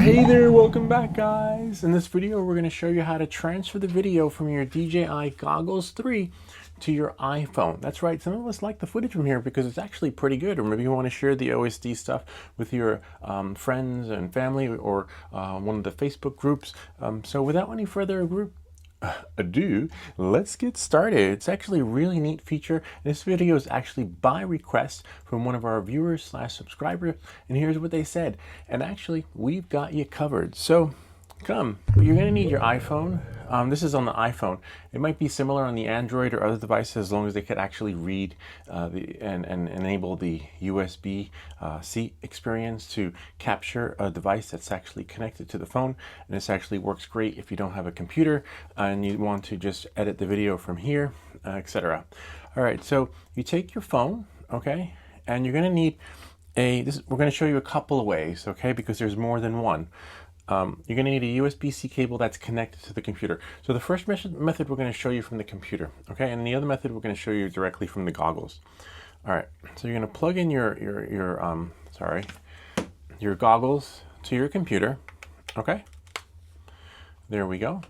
Hey there, welcome back guys. In this video we're going to show you how to transfer the video from your DJI Goggles 3 to your iPhone. That's right, some of us like the footage from here because it's actually pretty good, or maybe you want to share the OSD stuff with your friends and family, or one of the Facebook groups. So without any further ado, let's get started. It's actually a really neat feature. This video is actually by request from one of our viewers slash subscribers, and here's what they said. And actually, we've got you covered. So you're going to need your iPhone. This is on the iPhone. It might be similar on the Android or other devices, as long as they could actually read and enable the USB-C experience to capture a device that's actually connected to the phone. And this actually works great if you don't have a computer and you want to just edit the video from here, etc. All right, so you take your phone, okay, and you're going to need we're going to show you a couple of ways, okay, because there's more than one. You're going to need a USB-C cable that's connected to the computer. So the first method we're going to show you from the computer, okay? And the other method we're going to show you directly from the goggles. All right, so you're going to plug in your goggles to your computer, okay? There we go.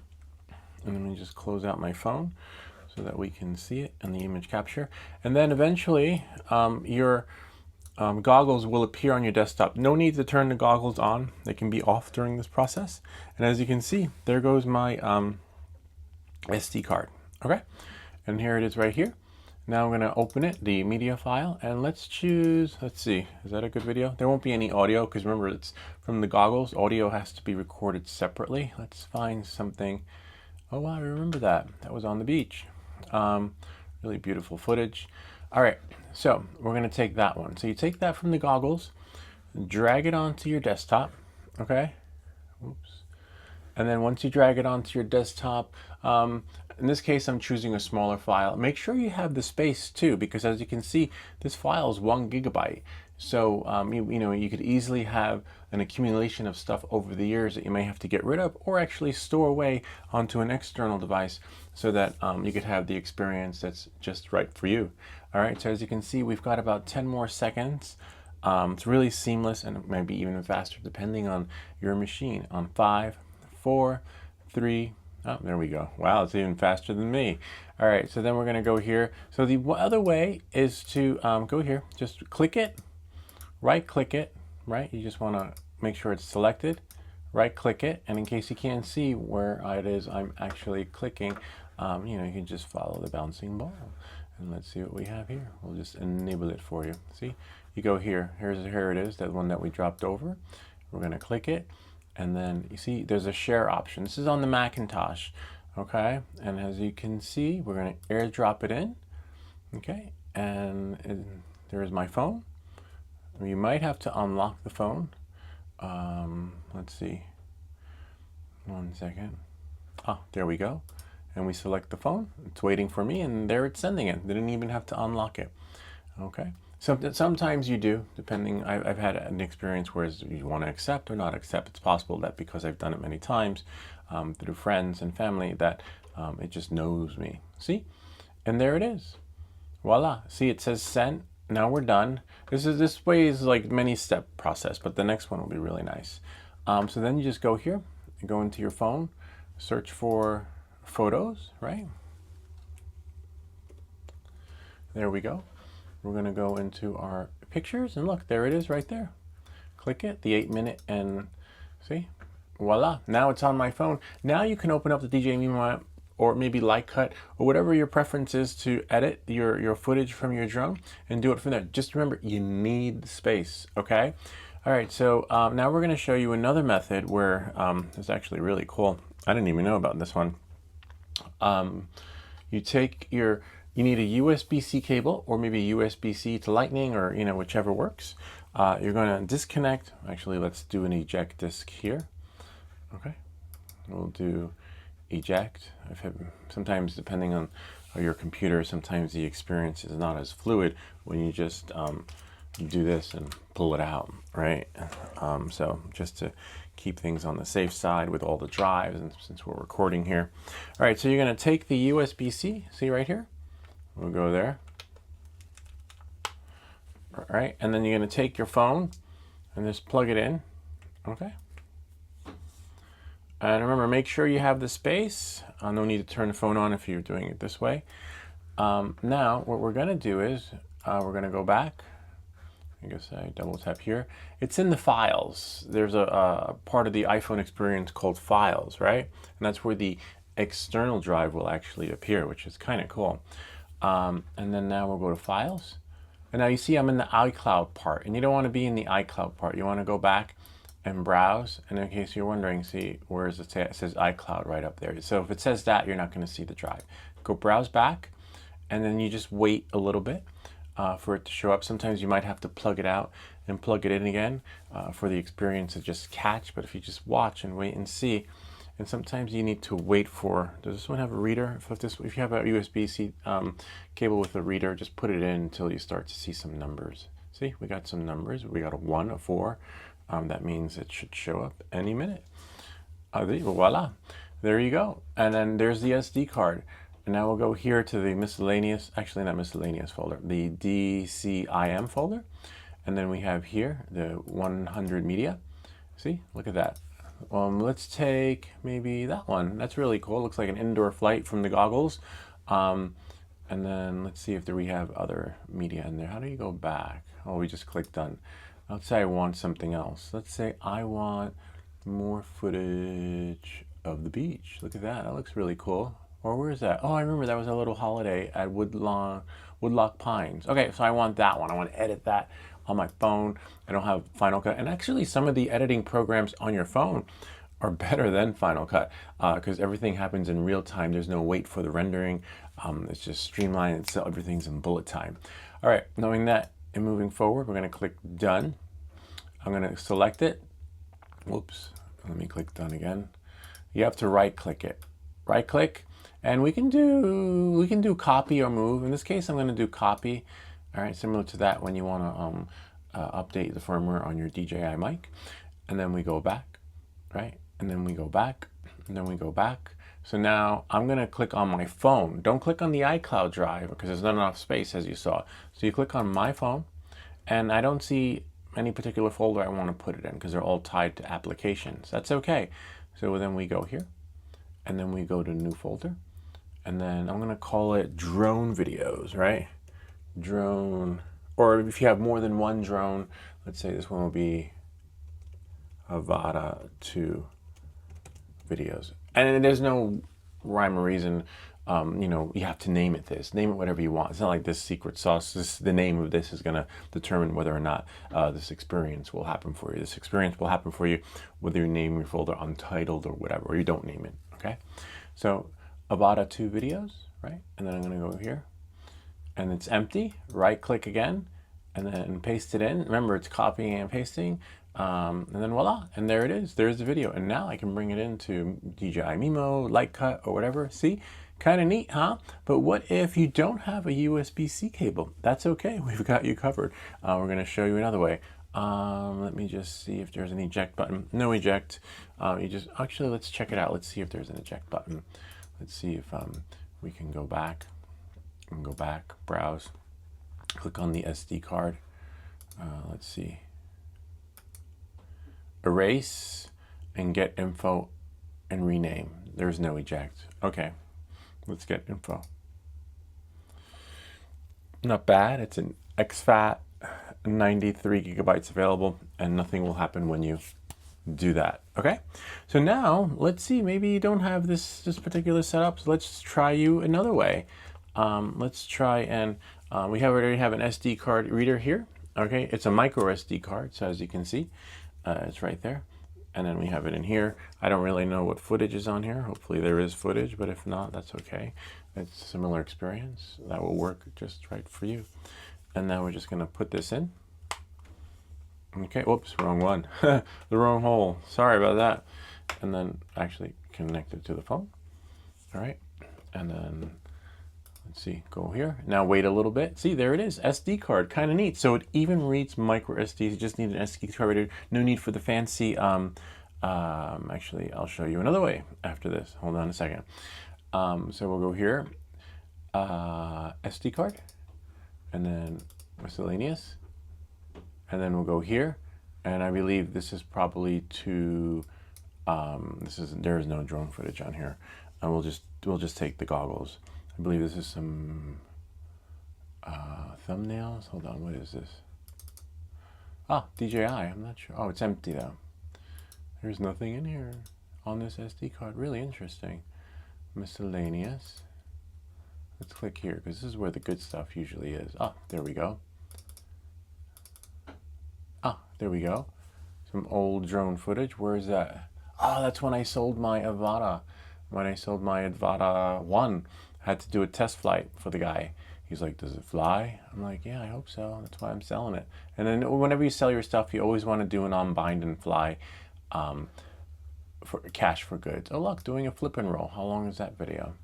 And let me just close out my phone so that we can see it in the image capture. And then eventually your goggles will appear on your desktop. No need to turn the goggles on. They can be off during this process. And as you can see, there goes my SD card. Okay, and here it is right here. Now I'm going to open it, the media file, and let's see, is that a good video? There won't be any audio because remember, it's from the goggles. Audio has to be recorded separately. Let's find something. Oh wow, I remember that. That was on the beach. Really beautiful footage. All right, so we're going to take that one. So you take that from the goggles, drag it onto your desktop, okay? Oops. And then once you drag it onto your desktop, in this case, I'm choosing a smaller file. Make sure you have the space too, because as you can see, this file is 1 gigabyte. So you could easily have an accumulation of stuff over the years that you may have to get rid of, or actually store away onto an external device so that you could have the experience that's just right for you. All right, so as you can see, we've got about 10 more seconds. It's really seamless and maybe even faster depending on your machine. On 5, 4, 3, oh, there we go. Wow, it's even faster than me. All right, so then we're gonna go here. So the other way is to go here, just click it, right click it, right? You just wanna make sure it's selected, right click it, and in case you can't see where it is I'm actually clicking, you can just follow the bouncing ball. And let's see what we have here. We'll just enable it for you. See, you go here, here it is, that one that we dropped over. We're gonna click it, and then you see there's a share option. This is on the Macintosh, okay? And as you can see, we're gonna airdrop it in, okay? And there's my phone. You might have to unlock the phone. Let's see, 1 second. Oh, there we go. And we select the phone. It's waiting for me, and there it's sending it. Didn't even have to unlock it. Okay. Sometimes you do, depending. I've had an experience where you want to accept or not accept. It's possible that because I've done it many times through friends and family that it just knows me. See? And there it is. Voila. See, it says sent. Now we're done. This way is like many step process, but the next one will be really nice. So then you just go here and go into your phone, search for photos, right? There we go. We're going to go into our pictures, and look, there it is right there. Click it, the 8-minute, and see, voila, now it's on my phone. Now you can open up the DJI Mic or maybe Light Cut or whatever your preference is to edit your footage from your drone and do it from there. Just remember, you need space, okay? All right, so now we're going to show you another method where it's actually really cool. I didn't even know about this one. You need a USB-C cable or maybe USB-C to Lightning, or whichever works. You're going to disconnect. Actually, let's do an eject disk here. Okay, we'll do eject. Sometimes, depending on your computer, sometimes the experience is not as fluid when you just do this and pull it out, right? So just to keep things on the safe side with all the drives, and since we're recording here. All right, so you're going to take the USB-C, see right here? We'll go there. All right, and then you're going to take your phone and just plug it in, okay? And remember, make sure you have the space. No need to turn the phone on if you're doing it this way. Now, what we're going to do is we're going to go back. I guess I double tap here. It's in the files. There's a part of the iPhone experience called files, right? And that's where the external drive will actually appear, which is kind of cool. And then now we'll go to files. And now you see I'm in the iCloud part, and you don't want to be in the iCloud part. You want to go back and browse. And in case you're wondering, see, where does it say? It says iCloud right up there. So if it says that, you're not going to see the drive. Go browse back, and then you just wait a little bit for it to show up. Sometimes you might have to plug it out and plug it in again for the experience to just catch. But if you just watch and wait and see, and sometimes you need to wait for, does this one have a reader? If you have a USB-C cable with a reader, just put it in until you start to see some numbers. See, we got some numbers. We got a 1, a 4. That means it should show up any minute. Voila, there you go. And then there's the SD card. And now we'll go here to the miscellaneous, actually not miscellaneous folder, the DCIM folder. And then we have here the 100 media. See, look at that. Let's take maybe that one. That's really cool. Looks like an indoor flight from the goggles. And then let's see if we have other media in there. How do you go back? Oh, we just click done. Let's say I want something else. Let's say I want more footage of the beach. Look at that. That looks really cool. Or where is that? Oh, I remember that was a little holiday at Woodlock Pines. Okay, so I want that one. I want to edit that on my phone. I don't have Final Cut. And actually, some of the editing programs on your phone are better than Final Cut because everything happens in real time. There's no wait for the rendering. It's just streamlined. So everything's in bullet time. All right, knowing that and moving forward, we're going to click Done. I'm going to select it. Whoops. Let me click Done again. You have to right-click it. Right-click. And we can do copy or move. In this case, I'm going to do copy. All right, similar to that when you want to update the firmware on your DJI mic. And then we go back, right? And then we go back, and then we go back. So now I'm going to click on my phone. Don't click on the iCloud drive because there's not enough space, as you saw. So you click on my phone, and I don't see any particular folder I want to put it in because they're all tied to applications. That's okay. So then we go here, and then we go to new folder. And then I'm going to call it drone videos, right? Drone, or if you have more than one drone, let's say this one will be Avata 2 videos. And there's no rhyme or reason, you have to name it this. Name it whatever you want. It's not like this secret sauce. The name of this is going to determine whether or not this experience will happen for you. This experience will happen for you whether you name your folder Untitled or whatever, or you don't name it, okay? So Avata 2 videos, right? And then I'm going to go here, and it's empty. Right click again, and then paste it in. Remember, it's copying and pasting, and then voila, and there it is. There's the video, and now I can bring it into DJI Mimo, Light Cut, or whatever. See, kind of neat, huh? But what if you don't have a USB-C cable? That's okay. We've got you covered. We're going to show you another way. Let me just see if there's an eject button. No eject. Actually, let's check it out. Let's see if there's an eject button. Let's see if we can go back and go back, browse, click on the SD card. Let's see. Erase and get info and rename. There's no eject. Okay, let's get info. Not bad. It's an exFAT, 93 gigabytes available, and nothing will happen when you do that. Okay, so now let's see, maybe you don't have this particular setup, so let's try you another way. Let's try and we already have an SD card reader here. Okay, it's a micro SD card, so as you can see, it's right there, and then we have it in here. I don't really know what footage is on here. Hopefully there is footage, but if not, that's okay. It's a similar experience. That will work just right for you. And now we're just going to put this in. Okay, whoops, wrong one. The wrong hole. Sorry about that. And then actually connect it to the phone. All right, and then let's see, go here. Now wait a little bit. See, there it is, SD card, kind of neat. So it even reads micro SD. You just need an SD card reader. No need for the fancy. Actually, I'll show you another way after this. Hold on a second. So we'll go here, SD card, and then miscellaneous. And then we'll go here, and I believe this is probably to There is no drone footage on here, and we'll just take the goggles. I believe this is some thumbnails. Hold on, what is this? Ah, DJI. I'm not sure. Oh, it's empty though. There's nothing in here on this SD card. Really interesting. Miscellaneous. Let's click here because this is where the good stuff usually is. Ah, there we go. Ah, there we go. Some old drone footage. Where is that? Oh, that's when I sold my Avata. When I sold my Avata 1, I had to do a test flight for the guy. He's like, does it fly? I'm like, yeah, I hope so. That's why I'm selling it. And then whenever you sell your stuff, you always want to do an on bind and fly for cash for goods. Oh, look, doing a flip and roll. How long is that video?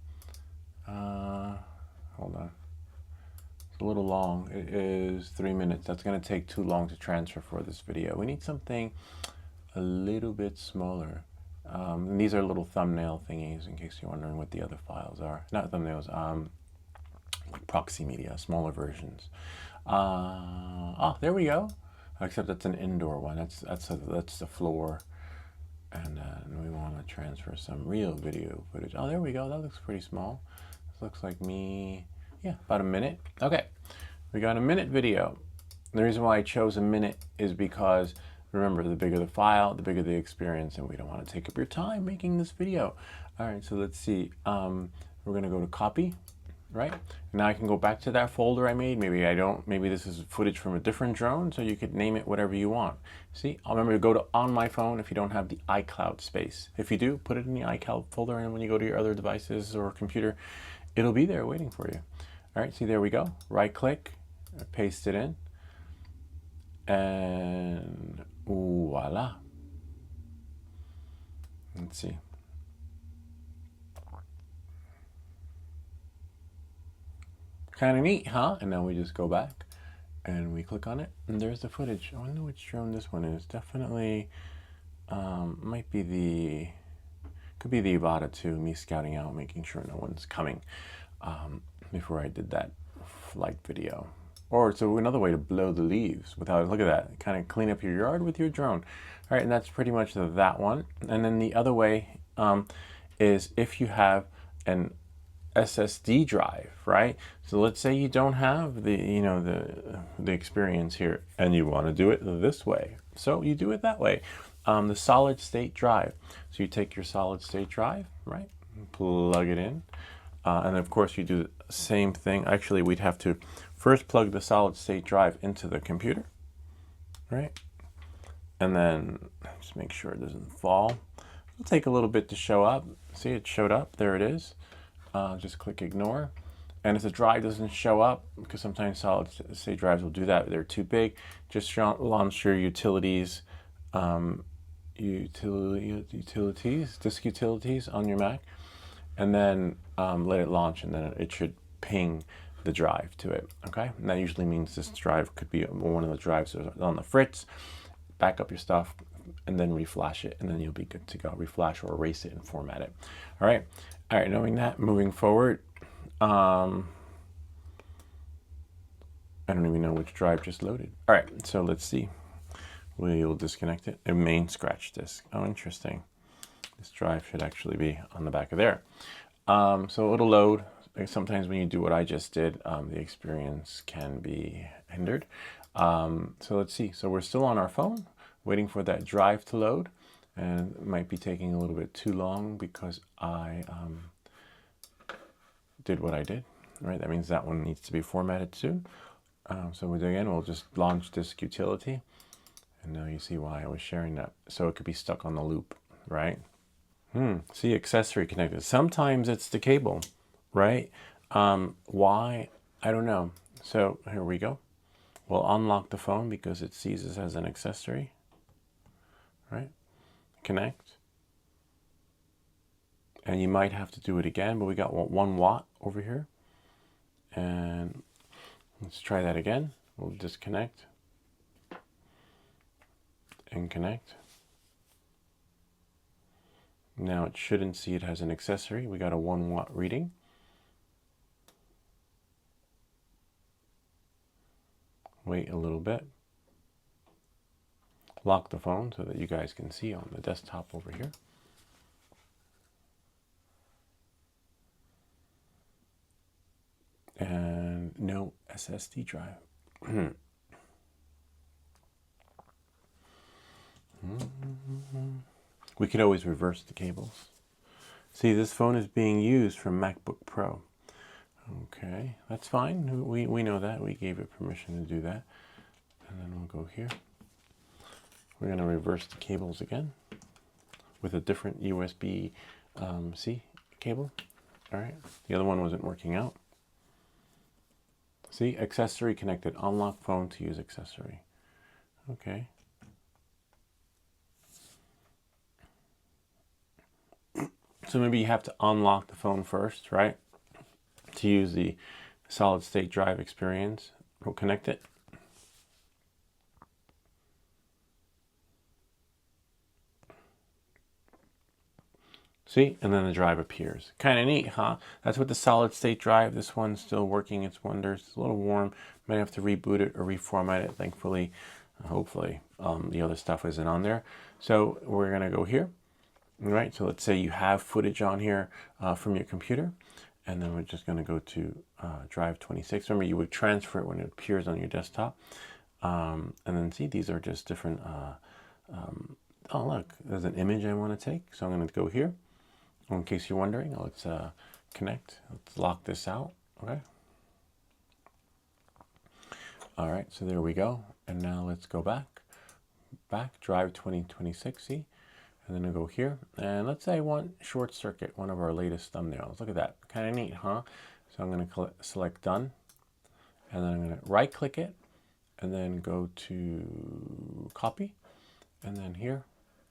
Hold on. It's a little long. It is 3 minutes. That's going to take too long to transfer for this video. We need something a little bit smaller. And these are little thumbnail thingies in case you're wondering what the other files are. Not thumbnails, like proxy media, smaller versions. Oh, there we go. Except that's an indoor one. That's the floor. And we want to transfer some real video footage. Oh, there we go. That looks pretty small. This looks like me. Yeah, about a minute. Okay, we got a minute video. The reason why I chose a minute is because, remember, the bigger the file, the bigger the experience, and we don't want to take up your time making this video. All right, so let's see. We're going to go to copy, right? Now I can go back to that folder I made. Maybe I don't. Maybe this is footage from a different drone, so you could name it whatever you want. See, I'll remember to go to on my phone if you don't have the iCloud space. If you do, put it in the iCloud folder, and when you go to your other devices or computer, it'll be there waiting for you. All right, see, there we go. Right click, paste it in, and voila. Let's see. Kind of neat, huh? And now we just go back and we click on it, and there's the footage. I wonder which drone this one is. Definitely might be could be the Avata 2, me scouting out, making sure no one's coming before I did that flight video. Or so another way to blow the leaves without, look at that, kind of clean up your yard with your drone. All right, and that's pretty much that one. And then the other way is if you have an SSD drive, right? So let's say you don't have the experience here and you want to do it this way. So you do it that way. The solid state drive. So you take your solid state drive, right? Plug it in. And of course you do the same thing. Actually, we'd have to first plug the solid state drive into the computer, right? And then just make sure it doesn't fall. It'll take a little bit to show up. See, it showed up. There it is. Just click ignore. And if the drive doesn't show up, because sometimes solid state drives will do that, they're too big, just launch your utilities, disk utilities on your Mac, and then let it launch, and then it should ping the drive to it. Okay, and that usually means this drive could be one of the drives on the fritz. Back up your stuff and then reflash it, and then you'll be good to go. Reflash or erase it and format it. All right, knowing that, moving forward, I don't even know which drive just loaded. All right, so let's see. We'll disconnect it. A main scratch disk. Oh, interesting. This drive should actually be on the back of there. So it'll load. Sometimes when you do what I just did, the experience can be hindered. So let's see. So we're still on our phone, waiting for that drive to load, and it might be taking a little bit too long because I did what I did. Right? That means that one needs to be formatted soon. So again, we'll just launch disk utility, and now you see why I was sharing that. So it could be stuck on the loop, right? See, accessory connected. Sometimes it's the cable, right? Why? I don't know. So here we go. We'll unlock the phone because it sees this as an accessory, right? Connect. And you might have to do it again, but we got 1 watt over here. And let's try that again. We'll disconnect and connect. Now it shouldn't see it has an accessory. We got a 1 watt reading. Wait a little bit. Lock the phone so that you guys can see on the desktop over here. and no SSD drive. We could always reverse the cables. See, this phone is being used from MacBook Pro. Okay, that's fine. We know that. We gave it permission to do that. And then we'll go here. We're going to reverse the cables again with a different USB-C cable. All right, the other one wasn't working out. See, accessory connected. Unlock phone to use accessory. Okay. So maybe you have to unlock the phone first, right? To use the solid state drive experience. We'll connect it. See, and then the drive appears. Kind of neat, huh? That's with the solid state drive. This one's still working its wonders. It's a little warm. Might have to reboot it or reformat it. Thankfully, hopefully, the other stuff isn't on there. So we're gonna go here. All right, so let's say you have footage on here from your computer, and then we're just going to go to drive 26. Remember, you would transfer it when it appears on your desktop. And then see, these are just different, oh look, there's an image I want to take. So I'm going to go here. In case you're wondering, let's connect. Let's lock this out, okay? All right, so there we go. And now let's go back, drive 2026, see? And then I go here, and let's say I want short circuit, one of our latest thumbnails. Look at that, kind of neat, huh? So I'm going to select done, and then I'm going to right click it, and then go to copy, and then here,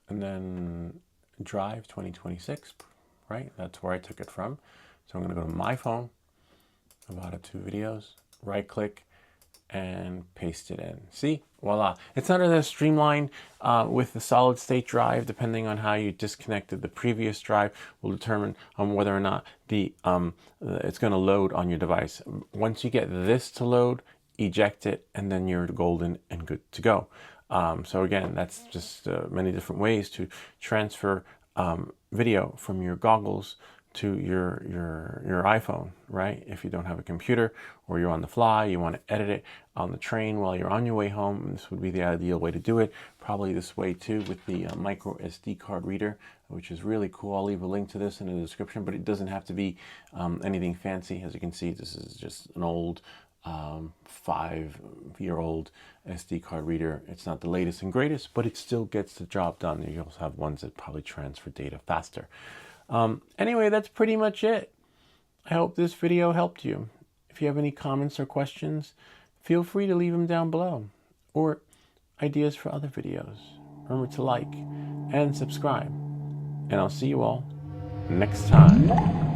and then drive 2026, right? That's where I took it from. So I'm going to go to my phone, about it 2 videos, right click, and paste it in. See, voila. It's not as streamlined with the solid state drive. Depending on how you disconnected the previous drive will determine whether or not it's going to load on your device. Once you get this to load, eject it, and then you're golden and good to go. So again, that's just many different ways to transfer video from your goggles to your iPhone, right? If you don't have a computer or you're on the fly, you want to edit it on the train while you're on your way home, this would be the ideal way to do it. Probably this way too with the micro SD card reader, which is really cool. I'll leave a link to this in the description, but it doesn't have to be anything fancy. As you can see, this is just an old 5-year-old SD card reader. It's not the latest and greatest, but it still gets the job done. You also have ones that probably transfer data faster. Anyway, that's pretty much it. I hope this video helped you. If you have any comments or questions, feel free to leave them down below, or ideas for other videos. Remember to like and subscribe, and I'll see you all next time.